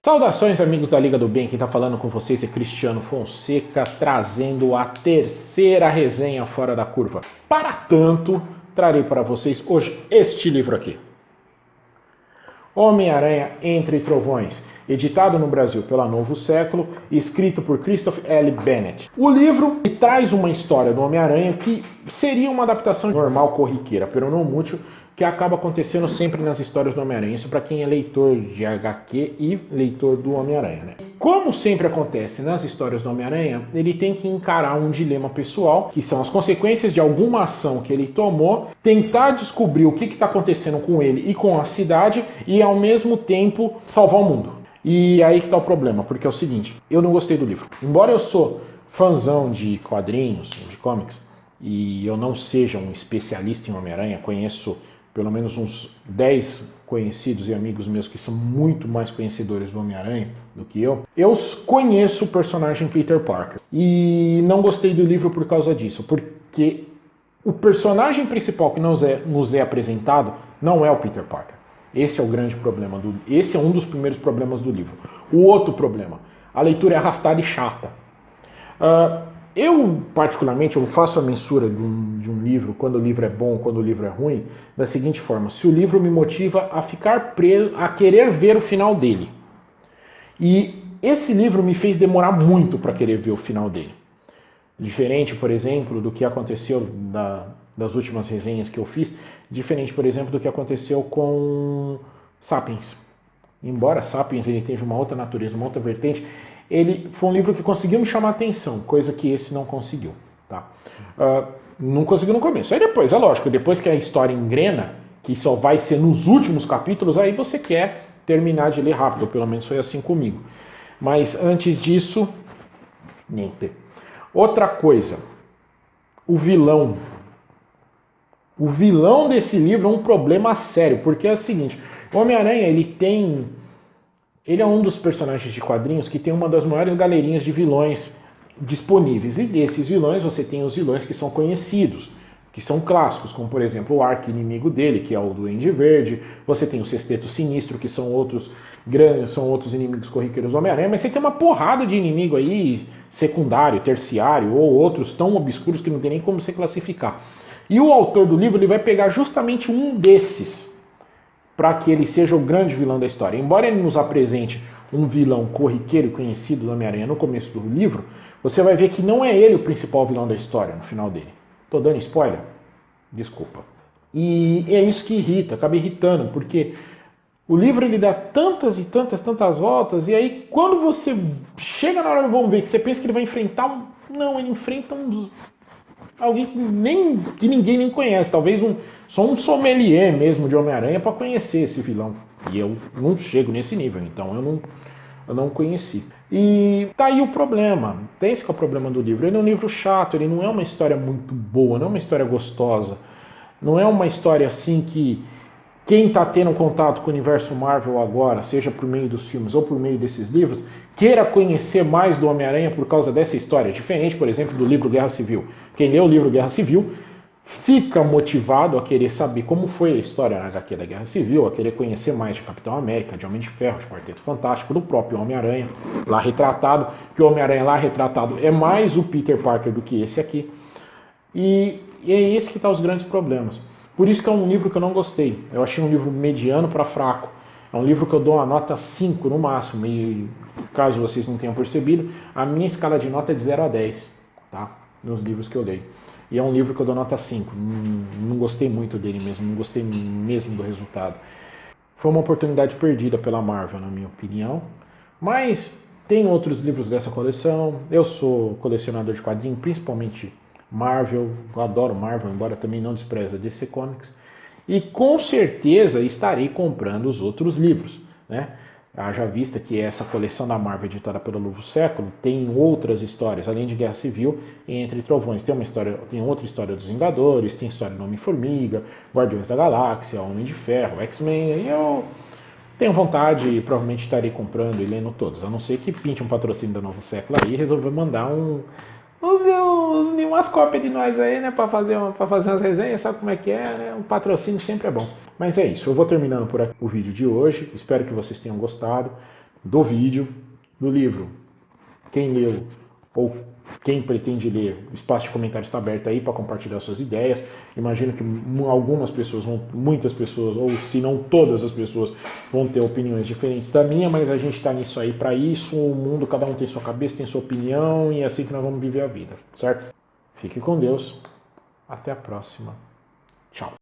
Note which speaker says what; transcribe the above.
Speaker 1: Saudações, amigos da Liga do Bem, quem está falando com vocês é Cristiano Fonseca, trazendo a terceira resenha fora da curva. Para tanto, trarei para vocês hoje este livro aqui. Homem-Aranha Entre Trovões, editado no Brasil pela Novo Século e escrito por Christopher L. Bennett. O livro traz uma história do Homem-Aranha que seria uma adaptação normal, corriqueira, pero não mútil, que acaba acontecendo sempre nas histórias do Homem-Aranha. Isso para quem é leitor de HQ e leitor do Homem-Aranha, né? Como sempre acontece nas histórias do Homem-Aranha, ele tem que encarar um dilema pessoal, que são as consequências de alguma ação que ele tomou, tentar descobrir o que está acontecendo com ele e com a cidade, e ao mesmo tempo salvar o mundo. E aí que está o problema, porque é o seguinte, eu não gostei do livro. Embora eu sou fãzão de quadrinhos, de comics, e eu não seja um especialista em Homem-Aranha, conheço pelo menos uns 10 conhecidos e amigos meus que são muito mais conhecedores do Homem-Aranha do que eu conheço o personagem Peter Parker. E não gostei do livro por causa disso, porque o personagem principal que nos é apresentado não é o Peter Parker. Esse é o grande problema, esse é um dos primeiros problemas do livro. O outro problema, a leitura é arrastada e chata. Eu, particularmente, eu faço a mensura de um livro, quando o livro é bom, quando o livro é ruim, da seguinte forma: se o livro me motiva a ficar preso, a querer ver o final dele. E esse livro me fez demorar muito para querer ver o final dele. Diferente, por exemplo, do que aconteceu das últimas resenhas que eu fiz, diferente, por exemplo, do que aconteceu com Sapiens. Embora Sapiens ele tenha uma outra natureza, uma outra vertente, ele foi um livro que conseguiu me chamar a atenção, coisa que esse não conseguiu. Tá? Não conseguiu no começo. Aí depois, é lógico, depois que a história engrena, que só vai ser nos últimos capítulos, aí você quer terminar de ler rápido, pelo menos foi assim comigo. Mas antes disso, nem ter. Outra coisa, o vilão. O vilão desse livro é um problema sério, porque é o seguinte, o Homem-Aranha, ele é um dos personagens de quadrinhos que tem uma das maiores galerinhas de vilões disponíveis. E desses vilões você tem os vilões que são conhecidos, que são clássicos, como por exemplo o arqui-inimigo dele, que é o Duende Verde. Você tem o Sexteto Sinistro, que são outros inimigos corriqueiros do Homem-Aranha. Mas você tem uma porrada de inimigo aí, secundário, terciário, ou outros tão obscuros que não tem nem como você classificar. E o autor do livro ele vai pegar justamente um desses, para que ele seja o grande vilão da história. Embora ele nos apresente um vilão corriqueiro e conhecido do Homem-Aranha no começo do livro, você vai ver que não é ele o principal vilão da história no final dele. Tô dando spoiler? Desculpa. E é isso que irrita, acaba irritando, porque o livro ele dá tantas e tantas voltas, e aí quando você chega na hora do vamos ver, que você pensa que ele vai enfrentar Não, ele enfrenta alguém que ninguém nem conhece, talvez só um sommelier mesmo de Homem-Aranha para conhecer esse vilão. E eu não chego nesse nível, então eu não conheci. E tá aí o problema. Esse que é o problema do livro. Ele é um livro chato, ele não é uma história muito boa, não é uma história gostosa. Não é uma história assim que quem está tendo contato com o universo Marvel agora, seja por meio dos filmes ou por meio desses livros, queira conhecer mais do Homem-Aranha por causa dessa história. Diferente, por exemplo, do livro Guerra Civil. Quem lê o livro Guerra Civil fica motivado a querer saber como foi a história na HQ da Guerra Civil, a querer conhecer mais de Capitão América, de Homem de Ferro, de Quarteto Fantástico, do próprio Homem-Aranha lá retratado, que o Homem-Aranha lá retratado é mais o Peter Parker do que esse aqui. E é esse que está os grandes problemas. Por isso que é um livro que eu não gostei. Eu achei um livro mediano para fraco. É um livro que eu dou uma nota 5 no máximo. E caso vocês não tenham percebido, a minha escala de nota é de 0 a 10, tá? Nos livros que eu dei. E é um livro que eu dou nota 5. Não gostei muito dele mesmo, não gostei mesmo do resultado. Foi uma oportunidade perdida pela Marvel, na minha opinião. Mas tem outros livros dessa coleção. Eu sou colecionador de quadrinhos, principalmente Marvel. Eu adoro Marvel, embora também não despreze a DC Comics. E com certeza estarei comprando os outros livros, né? Haja vista que essa coleção da Marvel, editada pelo Novo Século, tem outras histórias, além de Guerra Civil e Entre Trovões. Tem outra história dos Vingadores, tem história do Homem-Formiga, Guardiões da Galáxia, Homem de Ferro, X-Men. E eu tenho vontade e provavelmente estarei comprando e lendo todos. A não ser que pinte um patrocínio da Novo Século aí e resolver mandar umas cópias de nós aí, né, para fazer umas resenhas, sabe como é que é, né? Um patrocínio sempre é bom. Mas é isso, eu vou terminando por aqui o vídeo de hoje. Espero que vocês tenham gostado. do vídeo, do livro. Quem leu ou quem pretende ler, o espaço de comentários está aberto aí para compartilhar suas ideias. Imagino que algumas pessoas, muitas pessoas, ou se não todas as pessoas, vão ter opiniões diferentes da minha, mas a gente está nisso aí para isso. O mundo, cada um tem sua cabeça, tem sua opinião, e é assim que nós vamos viver a vida, certo? Fique com Deus. Até a próxima. Tchau.